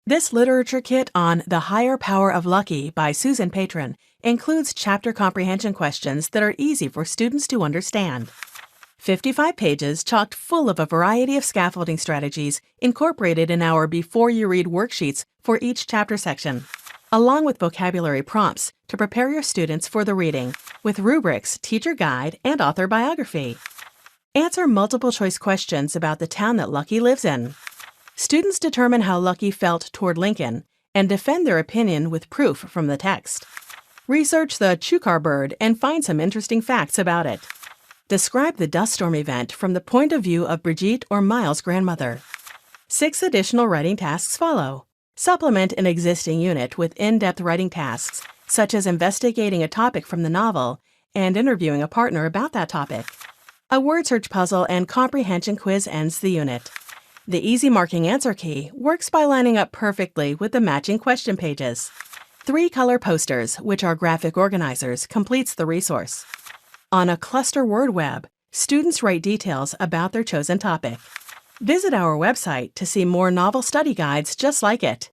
This literature kit on The Higher Power of Lucky by Susan Patron includes chapter comprehension questions that are easy for students to understand. 55 pages chocked full of a variety of scaffolding strategies incorporated in our Before You Read worksheets for each chapter section, along with vocabulary prompts to prepare your students for the reading, with rubrics, teacher guide, and author biography. Answer multiple-choice questions about the town that Lucky lives in. Students determine how Lucky felt toward Lincoln and defend their opinion with proof from the text. Research the chukar bird and find some interesting facts about it. Describe the dust storm event from the point of view of Brigitte or Miles' grandmother. 6 additional writing tasks follow. Supplement an existing unit with in-depth writing tasks, such as investigating a topic from the novel and interviewing a partner about that topic. A word search puzzle and comprehension quiz ends the unit. The easy marking answer key works by lining up perfectly with the matching question pages. 3 color posters, which are graphic organizers, completes the resource. On a cluster word web, students write details about their chosen topic. Visit our website to see more novel study guides just like it.